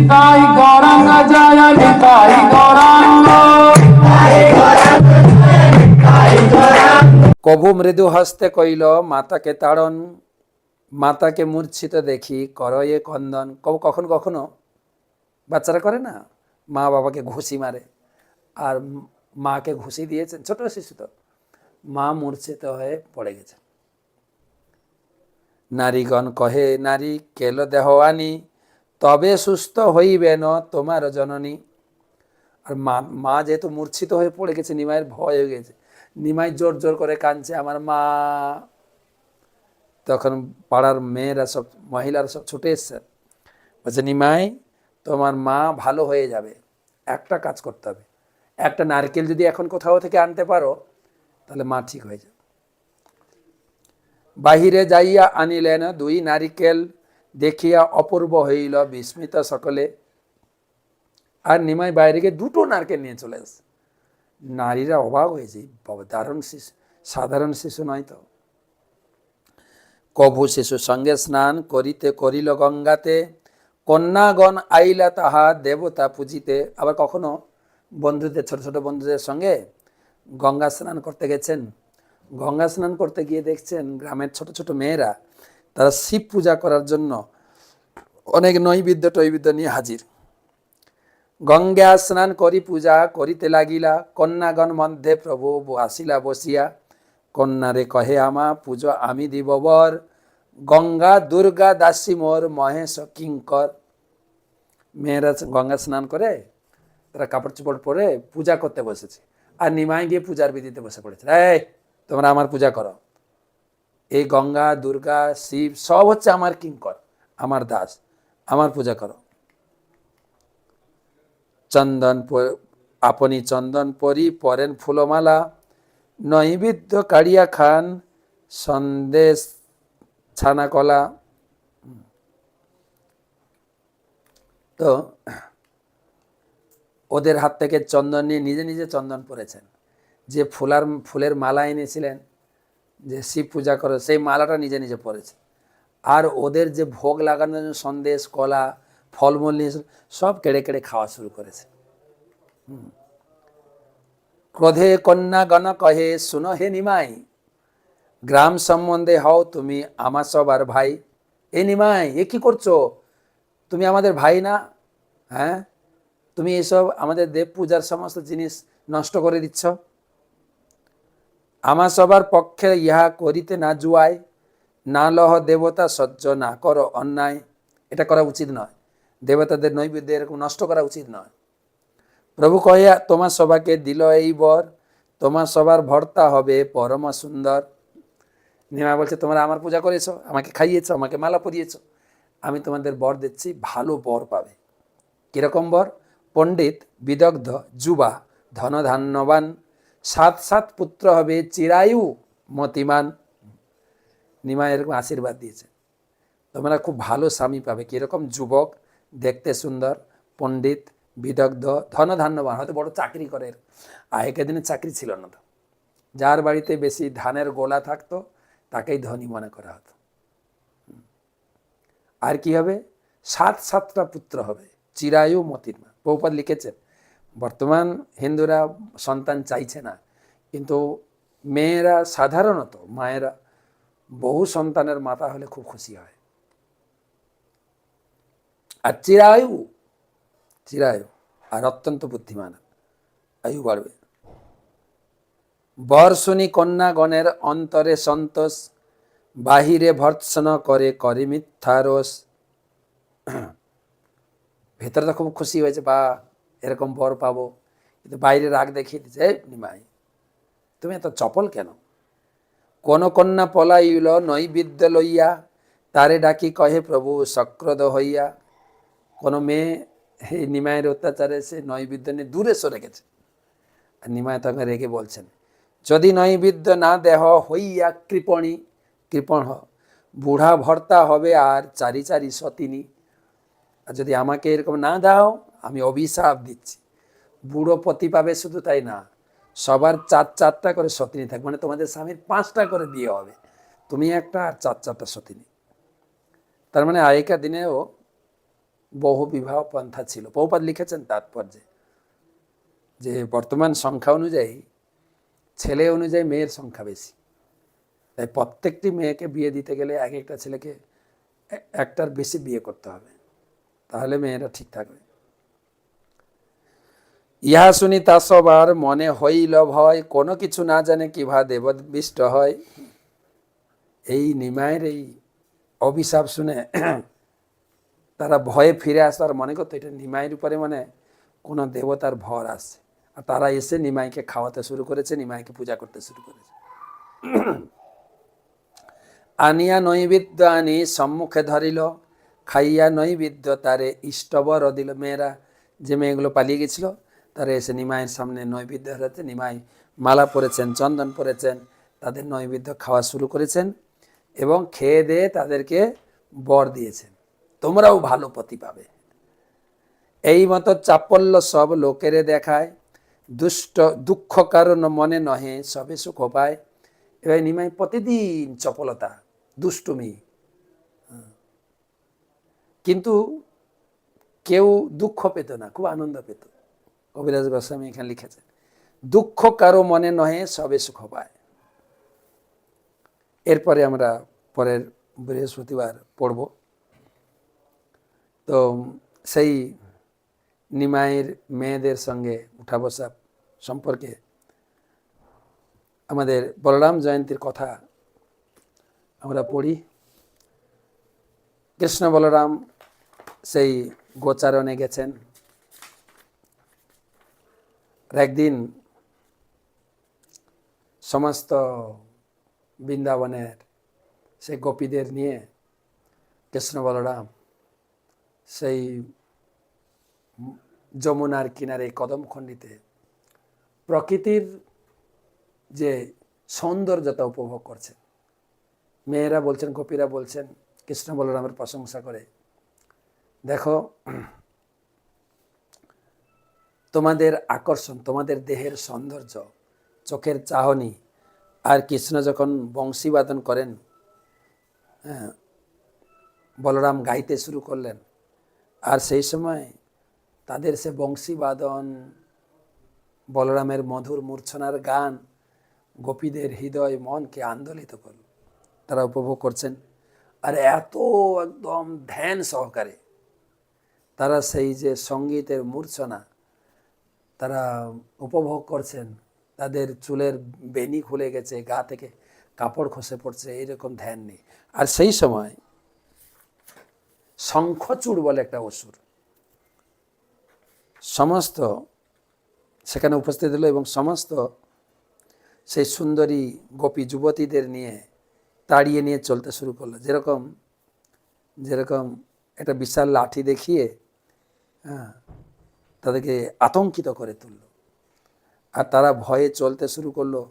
নিতাই গৌরাঙ্গ জয় নিতাই গৌরাঙ্গ। কভু মৃদু হস্তে কইল মাতাকে তাড়ন, মাতাকে মূর্ছিত দেখি করয়ে কন্দন। কখনো কখনো বাচ্চারা করে না, মা বাবাকে ঘুষি মারে, আর মাকে ঘুষি দিয়েছেন, ছোট শিশু তো, মা মূর্ছিত হয়ে পড়ে গেছে। নারীগণ কহে নারী কেল দেহ আনি, তবে সুস্থ হইবেন তোমার জননী। আর মা যেহেতু মূর্ছিত হয়ে পড়ে গেছে, নিমাইয়ের ভয় হয়ে গেছে, নিমাই জোর জোর করে কাঁদছে, আমার মা। তখন পাড়ার মেয়েরা সব, মহিলারা সব ছুটে এসছে, বলছে নিমাই তোমার মা ভালো হয়ে যাবে, একটা কাজ করতে হবে, একটা নারকেল যদি এখন কোথাও থেকে আনতে পারো তাহলে মা ঠিক হয়ে যাবে। বাহিরে যাইয়া আনিলেন দুই নারিকেল, দেখিয়া অপূর্ব হইল বিস্মিত সকলে। আর নিমাই বাইরে গিয়ে দুটো নারকেল নিয়ে চলে আসে। নারীরা অবাক হয়েছে, বাবা দারুণ শিশু, সাধারণ শিশু নয় তো। কভু শিশু সঙ্গে স্নান করিতে করিল গঙ্গাতে, কন্যাগণ আইলা তাহা দেবতা পূজিতে। আবার কখনো বন্ধুদের, ছোট ছোট বন্ধুদের সঙ্গে গঙ্গা স্নান করতে গেছেন। গঙ্গা স্নান করতে গিয়ে দেখছেন গ্রামের ছোট ছোট মেয়েরা, তারা শিব পূজা করার জন্য অনেক নৈবেদ্য টৈবেদ্য নিয়ে হাজির। গঙ্গা স্নান করি পূজা করিতে লাগিলা, কন্যাগণ মধ্যে প্রভু আসিলা বসিয়া। কন্যারে কহে আমা পুজো আমি দিব বর, গঙ্গা দুর্গা দাসী মোর মহেশ কিঙ্কর। মেয়েরা গঙ্গা স্নান করে তারা কাপড় চোপড় পরে পূজা করতে বসেছে, আর নিমাই গিয়ে পূজার বিধিতে বসে পড়েছে। এই তোমরা আমার পূজা করো, এই গঙ্গা দুর্গা শিব সব হচ্ছে আমার কিঙ্কর, আমার দাস, আমার পূজা করো। চন্দন আপনি চন্দন পরি পরেন ফুলমালা, নৈবেদ্য কাড়িয়া খান সন্দেশ ছানা কলা। তো ওদের হাত থেকে চন্দন নিয়ে নিজে নিজে চন্দন পরেছেন। যে ফুলের মালা এনেছিলেন যে শিব পূজা করে, সেই মালাটা নিজে নিজে পরেছে। আর ওদের যে ভোগ লাগানোর জন্য সন্দেশ কলা ফলমূল নিয়ে সব কেড়ে কেড়ে খাওয়া শুরু করেছে। ক্রোধে কন্যা গণ কহে শুনো হে নিমাই, গ্রাম সম্বন্ধে হও তুমি আমার সবার ভাই। এ নিমাই, এ কি করছো? তুমি আমাদের ভাই না? হ্যাঁ, তুমি এসব আমাদের দেব পূজার সমস্ত জিনিস নষ্ট করে দিচ্ছ। আমার সবার পক্ষে ইহা করিতে না জুয়ায়, না লহ দেবতা সহ্য না করো অন্যায়। এটা করা উচিত নয়, দেবতাদের নৈবেদ্য এরকম নষ্ট করা উচিত নয়। প্রভু কহিয়া তোমার সবাকে দিল এই বর, তোমার সবার ভর্তা হবে পরম সুন্দর। নিমা বলছে তোমরা আমার পূজা করেছো, আমাকে খাইয়েছো, আমাকে মালা পরিয়েছো, আমি তোমাদের বর দিচ্ছি, ভালো বর পাবে। কিরকম বর? পণ্ডিত, বিদগ্ধ, যুবা, ধনধান্যবান, 7 পুত্র হবে, চিরায়ু মতিমান। নিমা এরকম আশীর্বাদ দিয়েছে, তোমরা খুব ভালো স্বামী পাবে। কিরকম? যুবক, দেখতে সুন্দর, পণ্ডিত, বিদগ্ধ, ধনধান্যবান, হয়তো বড় চাকরি করে। আগেকার দিনে চাকরি ছিল না তো, যার বাড়িতে বেশি ধানের গোলা থাকতো তাকেই ধনী মনে করা হতো। আর কি হবে? 7 পুত্র হবে, চিরায়ু মতিমান। প্রভুপাদ লিখেছেন বর্তমান হিন্দুরা সন্তান চাইছে না, কিন্তু মেয়েরা সাধারণত মায়েরা বহু সন্তানের মাতা হলে খুব খুশি হয়। আর চিরায়ু, চিরায়ু আর অত্যন্ত বুদ্ধিমান, আয়ু বাড়বে। বর শুনি কন্যাগণের অন্তরে সন্তোষ, বাহিরে ভর্ৎসন করে করে মিথ্যা রোষ। ভেতরে তো খুব খুশি হয়েছে, বা এরকম বর পাবো, কিন্তু বাইরে রাগ দেখিয়ে দিচ্ছে, নিমাই তুমি এত চপল কেন? কোন কন্যা পলাইল নৈবেদ্য লইয়া, তারে ডাকি কহে প্রভু সক্রোধ হইয়া। কোনো মেয়ে এই নিমায়ের অত্যাচারে সে নৈবেদ্য নিয়ে দূরে সরে গেছে, আর নিমায় তখন রেগে বলছেন যদি নৈবেদ্য না দেহ হইয়া কৃপণী, কৃপণ হ, বুড়া ভর্তা হবে আর চারি চারি সতিনী। আর যদি আমাকে এরকম না দাও, আমি অভিশাপ দিচ্ছি, বুড়ো পতি পাবে, শুধু তাই না সবার 4 করে সতিনী থাকবে, মানে তোমাদের স্বামীর 5টা করে বিয়ে হবে, তুমি একটা আর 4 সতিনী। তার মানে আগেকার দিনেও বহু বিবাহ পন্থা ছিল। প্রভুপাদ লিখেছেন তাৎপর্যে যে বর্তমান সংখ্যা অনুযায়ী ছেলে অনুযায়ী মেয়ের সংখ্যা বেশি, তাই প্রত্যেকটি মেয়েকে বিয়ে দিতে গেলে এক একটা ছেলেকে একটার বেশি বিয়ে করতে হবে, তাহলে মেয়েরা ঠিক থাকবে। ইহা শুনি তা সবার মনে হইল ভয়, কোনো কিছু না জানে কিভা দেববিষ্ট হয়। এই নিমায়ের এই অভিশাপ শুনে তারা ভয়ে ফিরে আসতো আর মনে করতো এটা নিমাইয়ের উপরে মানে কোনো দেবতার ভর আসছে, আর তারা এসে নিমাইকে খাওয়াতে শুরু করেছে, নিমাইকে পূজা করতে শুরু করেছে। আনিয়া নৈবেদ্য আনি সম্মুখে ধরিল, খাইয়া নৈবেদ্য তারে ইষ্টবর দিল। মেয়েরা যে মেয়েগুলো পালিয়ে গেছিল তারা এসে নিমাইয়ের সামনে নৈবেদ্য ধরেছে, নিমাই মালা পরেছেন, চন্দন পরেছেন, তাদের নৈবেদ্য খাওয়া শুরু করেছেন এবং খেয়ে দিয়ে তাদেরকে বর দিয়েছেন, তোমরাও ভালো পতি পাবে। এই মতো চাপল্য সব লোকেরে দেখায়, দুষ্ট দুঃখ কারণ মনে নহে সবে সুখ পায়। এবার নিমাই প্রতিদিন চপলতা, দুষ্টুমি, কিন্তু কেউ দুঃখ পেত না, খুব আনন্দ পেত। কবিরাজ গোস্বামী এখানে লিখেছেন, দুঃখ কারো মনে নহে সবে সুখ পায়। এরপরে আমরা পরের বৃহস্পতিবার পড়ব। তো সেই নিমাইয়ের মেয়েদের সঙ্গে উঠা বসা সম্পর্কে আমাদের বলরাম জয়ন্তীর কথা আমরা পড়ি। কৃষ্ণ বলরাম সেই গোচারণে গেছেন। একদিন সমস্ত বৃন্দাবনের সেই গোপীদের নিয়ে কৃষ্ণ বলরাম সেই যমুনার কিনারে কদমখণ্ডিতে প্রকৃতির যে সৌন্দর্যতা উপভোগ করছেন। মেয়েরা বলছেন, গোপীরা বলছেন কৃষ্ণ বলরামের প্রশংসা করে, দেখো তোমাদের আকর্ষণ, তোমাদের দেহের সৌন্দর্য, চোখের চাহনি, আর কৃষ্ণ যখন বংশী বাদন করেন, বলরাম গাইতে শুরু করলেন, আর সেই সময় তাদের সে বংশী বাদন, বলরামের মধুর মূর্ছনার গান গোপীদের হৃদয় মনকে আন্দোলিত করল। তারা উপভোগ করছেন, আর এত একদম ধ্যান সহকারে তারা সেই যে সঙ্গীতের মূর্ছনা তারা উপভোগ করছেন। তাদের চুলের বেনি খুলে গেছে, গা থেকে কাপড় খসে পড়ছে, এইরকম ধ্যান নেই। আর সেই সময় শঙ্খচূড় বলে একটা অসুর সমস্ত সেখানে উপস্থিত হলো এবং সমস্ত সেই সুন্দরী গোপী যুবতীদের নিয়ে তাড়িয়ে নিয়ে চলতে শুরু করলো। যেরকম যেরকম একটা বিশাল লাঠি দেখিয়ে তাদেরকে আতঙ্কিত করে তুলল, আর তারা ভয়ে চলতে শুরু করলো,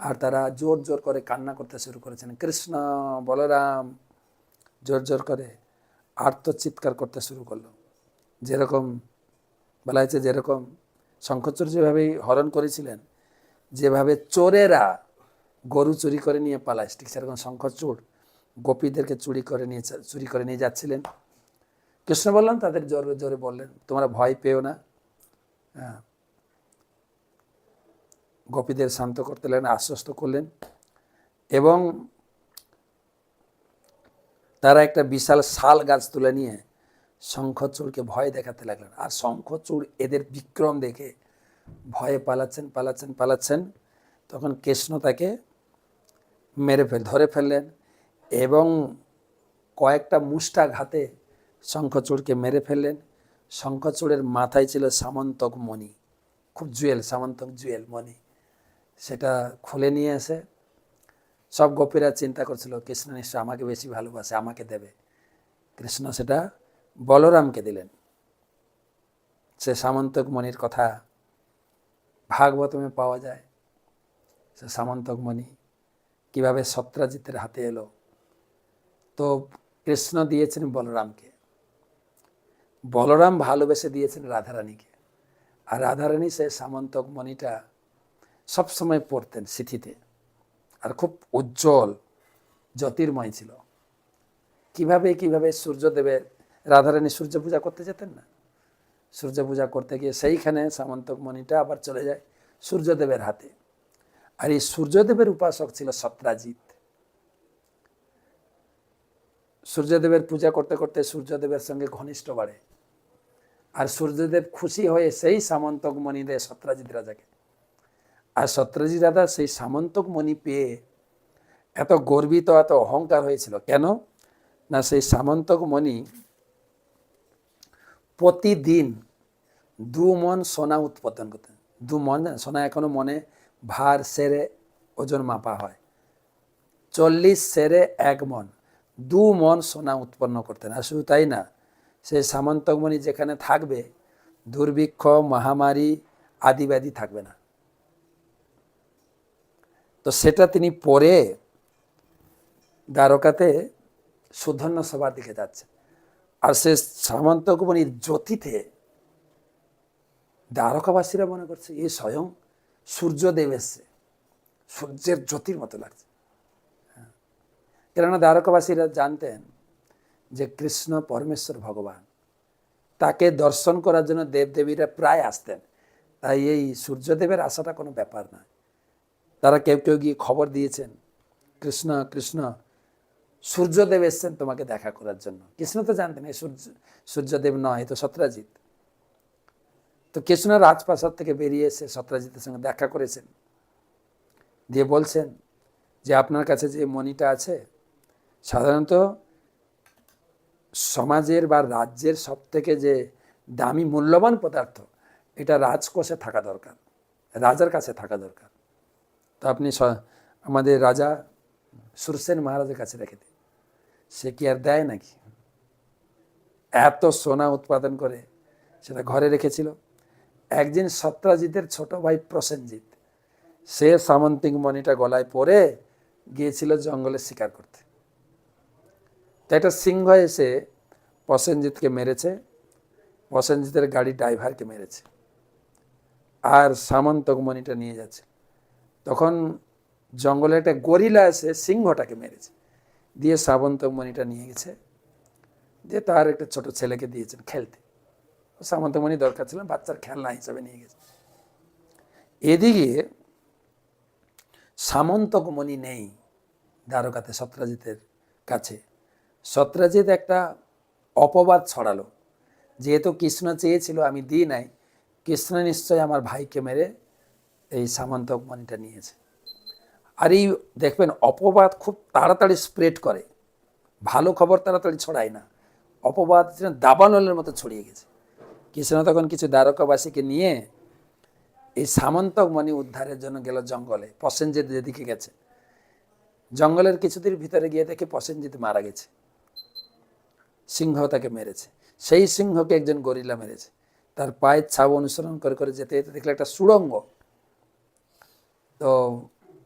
আর তারা জোর জোর করে কান্না করতে শুরু করেছেন, কৃষ্ণ বলরাম, জোর জোর করে আর্তচিৎকার করতে শুরু করলো। যেরকম বলা হয়েছে, যেরকম শঙ্খচূড় যেভাবে হরণ করেছিলেন, যেভাবে চোরেরা গরু চুরি করে নিয়ে পালায়, ঠিক সেরকম শঙ্খচূড় গোপীদেরকে চুরি করে নিয়ে যাচ্ছিলেন। কৃষ্ণ বললেন, তাদের জোরে জোরে বললেন, তোমরা ভয় পেও না। গোপীদের শান্ত করতে লাগলেন, আশ্বস্ত করলেন, এবং তারা একটা বিশাল শাল গাছ তুলে নিয়ে শঙ্খচূড়কে ভয় দেখাতে লাগলেন। আর শঙ্খচূড় এদের বিক্রম দেখে ভয়ে পালাচ্ছেন। তখন কৃষ্ণ তাকে ধরে ফেললেন এবং কয়েকটা মুষ্টাঘাতে শঙ্খচূড়কে মেরে ফেললেন। শঙ্খচূড়ের মাথায় ছিল সামন্তক মণি, খুব সামন্তক জুয়েল মণি, সেটা খুলে নিয়ে এসে সব গোপীরা চিন্তা করছিল কৃষ্ণ নিশ্চয় আমাকে বেশি ভালোবাসে, আমাকে দেবে। কৃষ্ণ সেটা বলরামকে দিলেন। সে সামন্তক মণির কথা ভাগবতমে পাওয়া যায়। সে সামন্তক মণি কীভাবে সত্রাজিতের হাতে এলো, তো কৃষ্ণ দিয়েছেন বলরামকে, বলরাম ভালোবেসে দিয়েছেন রাধারানীকে, আর রাধারানী সে সামন্তক মণিটা সবসময় পড়তেন সিথিতে, আর খুব উজ্জ্বল জ্যোতির্ময় ছিল। কিভাবে সূর্যদেবের রাধারানী সূর্য পূজা করতে যেতেন না? সূর্য পূজা করতে গিয়ে সেইখানে সামন্তক মণিটা আবার চলে যায় সূর্যদেবের হাতে। আর এই সূর্যদেবের উপাসক ছিল সত্রাজিৎ। সূর্যদেবের পূজা করতে করতে সূর্যদেবের সঙ্গে ঘনিষ্ঠ বাড়ে, আর সূর্যদেব খুশি হয়ে সেই সামন্তক মণি দেয় সত্রাজিৎ রাজাকে। আর সত্রাজিৎ রাজা সেই সামন্তক মণি পেয়ে এত গর্বিত, এত অহংকার হয়েছিল। কেন না, সেই সামন্তক মণি প্রতিদিন 2 মণ সোনা উৎপাদন করতেন। 2 মণ সোনা এখনো মনে ভার সেরে ওজন মাপা হয়, 40 সেরে 1 মণ, 2 মণ সোনা উৎপন্ন করতেন। আর শুধু তাই না, সেই সামন্তক মণি যেখানে থাকবে দুর্ভিক্ষ, মহামারী, আদি ব্যাধি থাকবে না। তো সেটা তিনি পরে দ্বারকাতে সুধন্য সভার দিকে যাচ্ছে, আর সে সামন্তক মণির জ্যোতিতে দ্বারকাবাসীরা মনে করছে এ স্বয়ং সূর্যদেব এসছে, সূর্যের জ্যোতির মতো লাগছে। কেননা দ্বারকাবাসীরা জানতেন যে কৃষ্ণ পরমেশ্বর ভগবান, তাকে দর্শন করার জন্য দেবদেবীরা প্রায় আসতেন। তাই এই সূর্যদেবের আসাটা কোনো ব্যাপার নয়। তারা কেউ কেউ গিয়ে খবর দিয়েছেন, কৃষ্ণ কৃষ্ণ সূর্যদেব এসছেন তোমাকে দেখা করার জন্য। কৃষ্ণ তো জানতেন এই সূর্যদেব নয়, তো সত্রাজিৎ। তো কৃষ্ণ রাজপ্রাসাদ থেকে বেরিয়ে এসে সত্রাজিতের সঙ্গে দেখা করেছেন, দিয়ে বলছেন যে আপনার কাছে যে মণিটা আছে, সাধারণত সমাজের বা রাজ্যের সব থেকে যে দামি মূল্যবান পদার্থ, এটা রাজকোষে থাকা দরকার, রাজার কাছে থাকা দরকার। তো আপনি আমাদের রাজা সুরসেন মহারাজের কাছে রেখে দিন। সে কি আর দেয় নাকি? এত সোনা উৎপাদন করে সেটা ঘরে রেখেছিল। একদিন সত্রাজিতের ছোট ভাই প্রসেনজিৎ, সে সামন্তিক মণিটা গলায় পরে গিয়েছিল জঙ্গলে শিকার করতে। তো একটা সিংহ এসে প্রসেনজিৎকে মেরেছে, প্রসেনজিতের গাড়ি ড্রাইভারকে মেরেছে, আর সামন্তক মণিটা নিয়ে যাচ্ছে। তখন জঙ্গলে একটা গরিলা এসে সিংহটাকে মেরেছে, দিয়ে সামন্তক মণিটা নিয়ে গেছে, দিয়ে তার একটা ছোট ছেলেকে দিয়েছেন খেলতে। সামন্তক মণি দরকার ছিল, বাচ্চার খেলনা হিসেবে নিয়ে গেছে। এদিকে সামন্তক মণি নেই দ্বারকাতে সত্রাজিতের কাছে। সত্রাজিৎ একটা অপবাদ ছড়ালো, যেহেতু কৃষ্ণ চেয়েছিল আমি দিই নাই, কৃষ্ণ নিশ্চয় আমার ভাইকে মেরে এই সামন্তক মণিটা নিয়েছে। আর এই দেখবেন অপবাদ খুব তাড়াতাড়ি স্প্রেড করে, ভালো খবর তাড়াতাড়ি ছড়ায় না, অপবাদ দাবানলের মতো ছড়িয়ে গেছে। কৃষ্ণ তখন কিছু দ্বারকাবাসীকে নিয়ে এই সামন্তক মণি উদ্ধারের জন্য গেল জঙ্গলে। প্রসেনজিৎ যেদিকে গেছে, জঙ্গলের কিছুদিন ভিতরে গিয়ে দেখে প্রসেনজিৎ মারা গেছে, সিংহ তাকে মেরেছে। সেই সিংহকে একজন গরিলা মেরেছে। তার পায়ের ছাপ অনুসরণ করে করে যেতে যেতে দেখলে একটা সুড়ঙ্গ। তো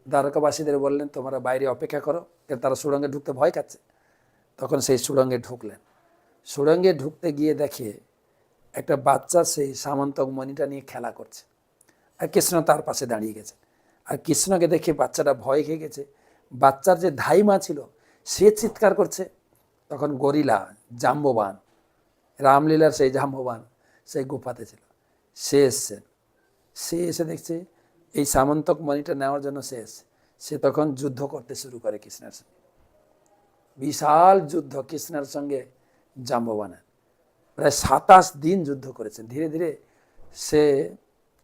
দ্বারকাবাসীদের বললেন তোমরা বাইরে অপেক্ষা করো, তারা সুড়ঙ্গে ঢুকতে ভয় খাচ্ছে। তখন সেই সুড়ঙ্গে ঢুকলেন। সুড়ঙ্গে ঢুকতে গিয়ে দেখে একটা বাচ্চা সেই সামন্তক মণিটা নিয়ে খেলা করছে, আর কৃষ্ণ তার পাশে দাঁড়িয়ে গেছে। আর কৃষ্ণকে দেখে বাচ্চাটা ভয় খেয়ে গেছে। বাচ্চার যে ধাইমা ছিল সে চিৎকার করছে। তখন গরিলা জাম্ববান, রামলীলার সেই জাম্ববান সেই গুফাতে ছিল, সে এসছেন। সে এসে দেখছে এই সামন্তক মণিটা নেওয়ার জন্য সে এসছে। সে তখন যুদ্ধ করতে শুরু করে কৃষ্ণের সঙ্গে, বিশাল যুদ্ধ কৃষ্ণের সঙ্গে জাম্ববানের। প্রায় 27 দিন যুদ্ধ করেছেন। ধীরে ধীরে সে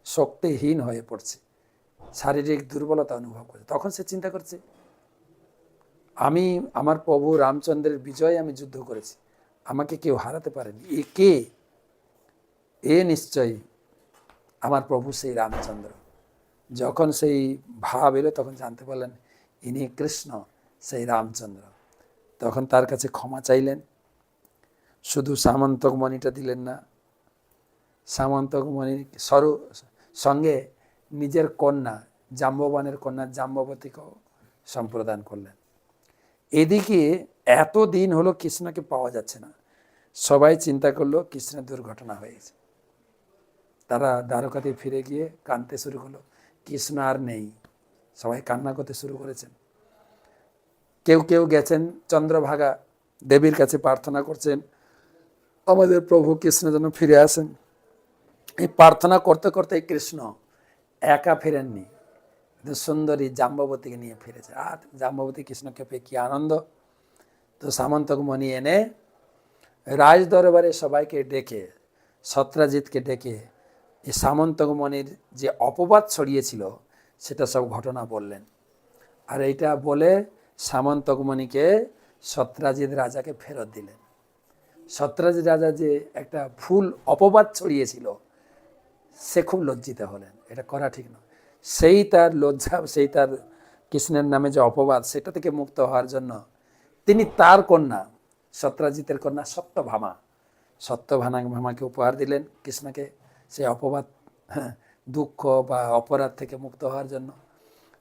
শক্তিহীন হয়ে পড়ছে, শারীরিক দুর্বলতা অনুভব করছে। তখন সে চিন্তা করছে আমি আমার প্রভু রামচন্দ্রের বিজয়ে আমি যুদ্ধ করেছি, আমাকে কেউ হারাতে পারেনি। এ কে? এ নিশ্চয়ই আমার প্রভু সেই রামচন্দ্র। যখন সেই ভাব এলো তখন জানতে পারলেন ইনি কৃষ্ণ, সেই রামচন্দ্র। তখন তার কাছে ক্ষমা চাইলেন। শুধু সামন্তক মণিটা দিলেন না, সামন্তক মণির সঙ্গে নিজের কন্যা জাম্ববানের কন্যা জাম্ববতীকেও সম্প্রদান করলেন। এদিকে এত দিন হলো কৃষ্ণকে পাওয়া যাচ্ছে না। সবাই চিন্তা করলো কৃষ্ণের দুর্ঘটনা হয়েছে। তারা দ্বারকাতে ফিরে গিয়ে কাঁদতে শুরু করলো, কৃষ্ণ আর নেই। সবাই কান্না করতে শুরু করেছেন। কেউ কেউ গেছেন চন্দ্রভাগা দেবীর কাছে প্রার্থনা করছেন, আমাদের প্রভু কৃষ্ণ যেন ফিরে আসেন। এই প্রার্থনা করতে করতে কৃষ্ণ একা ফিরেননি, সুন্দরী জাম্ববতীকে নিয়ে ফিরেছে। আর জাম্ববতী কৃষ্ণকে পেয়ে কি আনন্দ! তো সামন্তক মণি এনে রাজ দরবারে সবাইকে ডেকে, সত্রাজিৎকে ডেকে এই সামন্তক মণির যে অপবাদ ছড়িয়েছিল সেটা সব ঘটনা বললেন। আর এইটা বলে সামন্তক মণিকে সত্রাজিৎ রাজাকে ফেরত দিলেন। সত্রাজিৎ রাজা যে একটা ভুল অপবাদ ছড়িয়েছিল সে খুব লজ্জিত হলেন, এটা করা ঠিক নয়। সেই তার লজ্জা, সেই তার কৃষ্ণের নামে যে অপবাদ, সেটা থেকে মুক্ত হওয়ার জন্য তিনি তার কন্যা, সত্রাজিতের কন্যা সত্যভামাকে উপহার দিলেন কৃষ্ণকে, সেই অপবাদ, দুঃখ বা অপরাধ থেকে মুক্ত হওয়ার জন্য।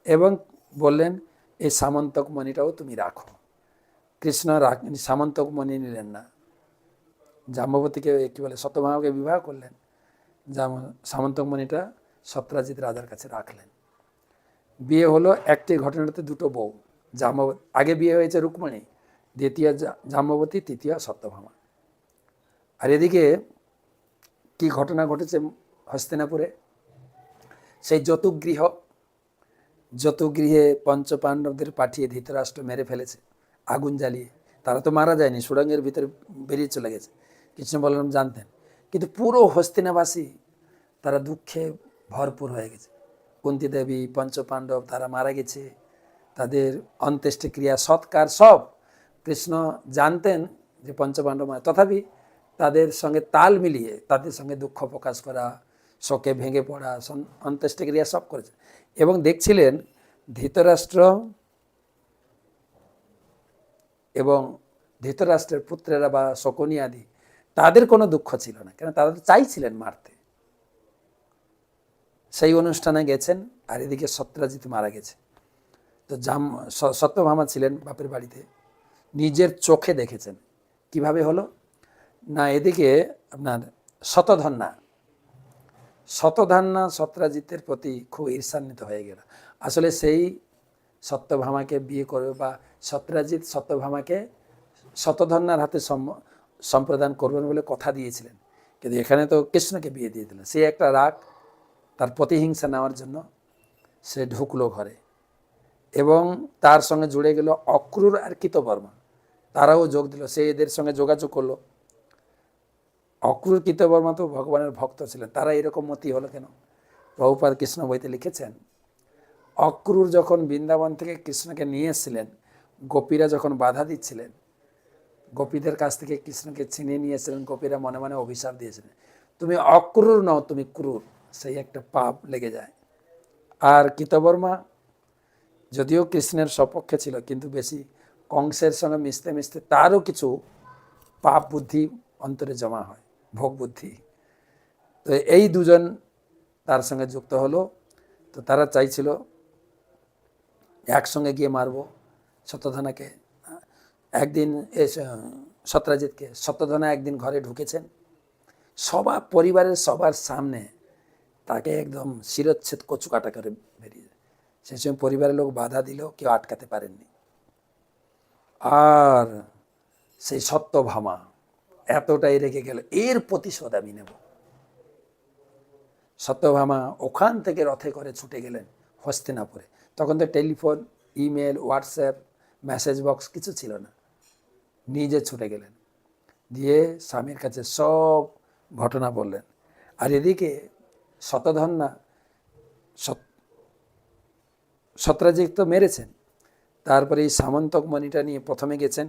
এবং বললেন এই সামন্তক মণিটাও তুমি রাখো। কৃষ্ণ সামন্তক মণি নিলেন না, জাম্ববতীকে কি বলে সত্যভামাকে বিবাহ করলেন, সামন্তক মণিটা সত্রাজিৎ রাজার কাছে রাখলেন। বিয়ে হলো একটি ঘটনাতে দুটো বউ। আগে বিয়ে হয়েছে রুক্মিণী, দ্বিতীয় জাম্ববতী, তৃতীয় সত্যভামা। আর এদিকে কি ঘটনা ঘটেছে হস্তিনাপুরে, সেই যতুগৃহে পঞ্চপাণ্ডবদের পাঠিয়ে ধৃতরাষ্ট্র মেরে ফেলেছে আগুন জ্বালিয়ে। তারা তো মারা যায়নি, সুড়ঙ্গের ভিতরে বেরিয়ে চলে গেছে, কৃষ্ণ বলরাম জানতেন। কিন্তু পুরো হস্তিনাবাসী তারা দুঃখে ভরপুর হয়ে গেছে। কুন্তী দেবী, পঞ্চপাণ্ডব তারা মারা গেছে, তাদের অন্ত্যেষ্টিক্রিয়া সৎকার সব কৃষ্ণ জানতেন যে পঞ্চপাণ্ডব মারা। তথাপি তাদের সঙ্গে তাল মিলিয়ে তাদের সঙ্গে দুঃখ প্রকাশ করা, শোকে ভেঙে পড়া, অন্ত্যেষ্টিক্রিয়া সব করেছে। এবং দেখছিলেন ধৃতরাষ্ট্র এবং ধৃতরাষ্ট্রের পুত্রেরা বা শকুনি আদি, তাদের কোনো দুঃখ ছিল না, কেন তারা তো চাইছিলেন মারতে। সেই অনুষ্ঠানে গেছেন, আর এদিকে সত্রাজিৎ মারা গেছে। তো সত্যভামা ছিলেন বাপের বাড়িতে, নিজের চোখে দেখেছেন। কিভাবে হলো না, এদিকে আপনার শতধন্যা সত্রাজিতের প্রতি খুব ঈর্ষান্বিত হয়ে গেল। আসলে সেই সত্যভামাকে বিয়ে করবে বা সত্রাজিৎ সত্যভামাকে শতধন্যার হাতে সম্প্রদান করবেন বলে কথা দিয়েছিলেন, কিন্তু এখানে তো কৃষ্ণকে বিয়ে দিয়ে দিলেন। সে একটা রাগ, তার প্রতিহিংসা নেওয়ার জন্য সে ঢুকলো ঘরে। এবং তার সঙ্গে জুড়ে গেল অক্রূর আর কৃতবর্মা, তারাও যোগ দিল, সে এদের সঙ্গে যোগাযোগ করলো। অক্রূর কৃতবর্মা তো ভগবানের ভক্ত ছিলেন, তারা এরকম মতি হলো কেন? প্রভুপাদ কৃষ্ণ বইতে লিখেছেন, অক্রূর যখন বৃন্দাবন থেকে কৃষ্ণকে নিয়ে এসেছিলেন, গোপীরা যখন বাধা দিচ্ছিলেন, গোপীদের কাছ থেকে কৃষ্ণকে ছিনিয়ে নিয়ে এসেছিলেন, গোপীরা মনে মনে অভিশাপ দিয়েছিলেন, তুমি অক্রূর নও, তুমি ক্রূর। সেই একটা পাপ লেগে যায়। আর কৃতবর্মা যদিও কৃষ্ণের সপক্ষে ছিল, কিন্তু বেশি কংসের সঙ্গে মিশতে মিশতে তারও কিছু পাপ বুদ্ধি অন্তরে জমা হয়, ভোগ বুদ্ধি। তো এই দুজন তার সঙ্গে যুক্ত হলো। তো তারা চাইছিল একসঙ্গে গিয়ে মারব শতধনাকে। একদিন সত্রাজিৎকে শতধনা একদিন ঘরে ঢুকেছেন, সবার পরিবারের সবার সামনে তাকে একদম শিরচ্ছেদ কচুকাটা করে বেরিয়ে। সেই সময় পরিবারের লোক বাধা দিলেও কেউ আটকাতে পারেননি। আর সেই সত্যভামা এতটাই রেগে গেল, এর প্রতিশোধ আমি নেব। সত্যভামা ওখান থেকে রথে করে ছুটে গেলেন হস্তিনাপুরে। তখন তো telephone, email, WhatsApp, message box কিছু ছিল না। নিজে ছুটে গেলেন, দিয়ে স্বামীর কাছে সব ঘটনা বললেন। আর এদিকে শতধন্যা সত্রাজিৎ তো মেরেছেন, তারপরে এই সামন্তক মণিটা নিয়ে প্রথমে গেছেন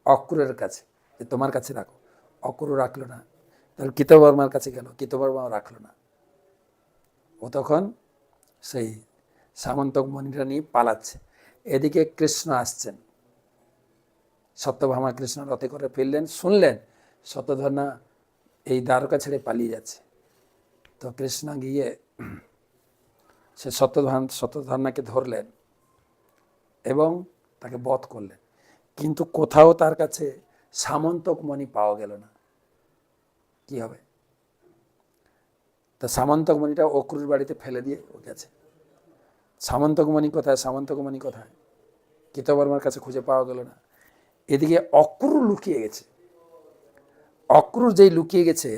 অক্রূরের কাছে, যে তোমার কাছে রাখো। অক্রূর রাখলো না। তারপর কৃতবর্মার কাছে গেল, কৃতবর্মাও রাখলো না। ও তখন সেই সামন্তক মণিটা নিয়ে পালাচ্ছে। এদিকে কৃষ্ণ আসছেন, সত্যভামা কৃষ্ণ রথে করে ফিরলেন, শুনলেন শতধন্যা এই দ্বারকা ছেড়ে পালিয়ে যাচ্ছে। তো কৃষ্ণ গিয়ে সে শতধন্যাকে ধরলেন এবং তাকে বধ করলেন। কিন্তু কোথাও তার কাছে সামন্তক মণি পাওয়া গেল না। কি হবে? তা সামন্তক মণিটা অক্রূর বাড়িতে ফেলে দিয়ে ও গেছে। সামন্তক মণি কোথায়? কৃতবর্মার কাছে খুঁজে পাওয়া গেল না। এদিকে অক্রূর লুকিয়ে গেছে। অক্রুর যেই লুকিয়ে গেছে,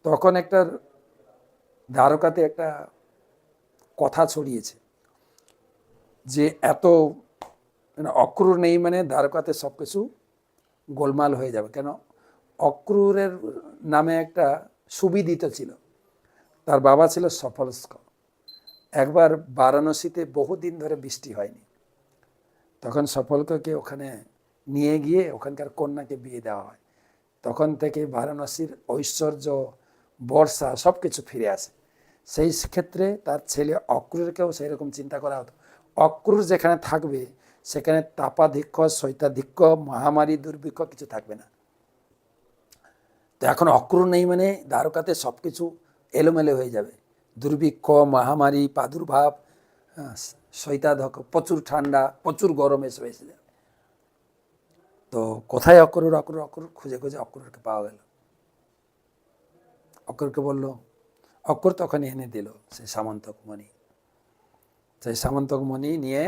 তখন একটা দ্বারকাতে একটা কথা ছড়িয়েছে যে এত অক্রুর নেই মানে দ্বারকাতে সব কিছু গোলমাল হয়ে যাবে। কেন, অক্রুরের নামে একটা সুবিদিত ছিল, তার বাবা ছিল সফলস্ক। একবার বারাণসীতে বহুদিন ধরে বৃষ্টি হয়নি, তখন সফলকে ওখানে নিয়ে গিয়ে ওখানকার কন্যাকে বিয়ে দেওয়া হয়। তখন থেকে বারাণসীর ঐশ্বর্য, বর্ষা সব কিছু ফিরে আসে। সেই ক্ষেত্রে তার ছেলে অক্রুরকেও সেই রকম চিন্তা করা হতো। অক্রুর যেখানে থাকবে সেখানে তাপাধিক্য, শৈতাধিক্য, মহামারী, দুর্ভিক্ষ কিছু থাকবে না। তো এখন অক্রুর নেই মানে দ্বারকাতে সব কিছু এলোমেলো হয়ে যাবে। দুর্ভিক্ষ, মহামারী, প্রাদুর্ভাব, শৈতাধিক্য, প্রচুর ঠান্ডা, প্রচুর গরম এসব এসে যাবে। তো কোথায় অক্রুর, অক্রুর অক্রুর খুঁজে খুঁজে অক্রুরকে পাওয়া গেল। অক্রুরকে বলল, অক্রুর তখন এনে দিল সেই সামন্তক মণি। সেই সামন্তক মণি নিয়ে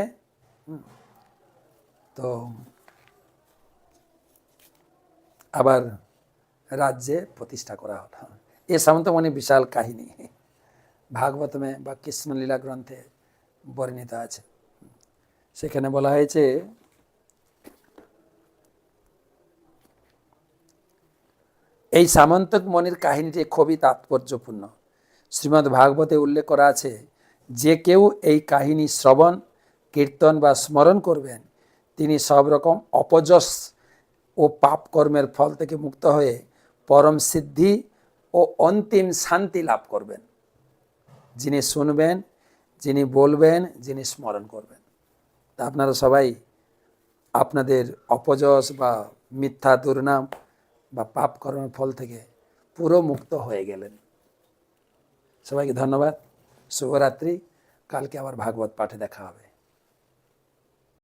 তো আবার রাজ্যে প্রতিষ্ঠা করা হলো। এ সামন্তমণি বিশাল কাহিনী, ভাগবতমে বা কৃষ্ণলীলা গ্রন্থে বর্ণিত আছে। সেখানে বলা হয়েছে, এই সামন্তক মণির কাহিনীটি খুবই তাৎপর্যপূর্ণ। শ্রীমদ্ ভাগবতে উল্লেখ করা আছে, যে কেউ এই কাহিনী শ্রবণ, কীর্তন বা স্মরণ করবেন, তিনি সব রকম অপযশ ও পাপ কর্মের ফল থেকে মুক্ত হয়ে পরম সিদ্ধি ও অন্তিম শান্তি লাভ করবেন। যিনি শুনবেন, যিনি বলবেন, যিনি স্মরণ করবেন। তা আপনারা সবাই আপনাদের অপযশ বা মিথ্যা দুর্নাম বা পাপ কর্মের ফল থেকে পুরো মুক্ত হয়ে গেলেন। সবাইকে ধন্যবাদ, শুভরাত্রি। কালকে আবার ভাগবত পাঠে দেখা হবে।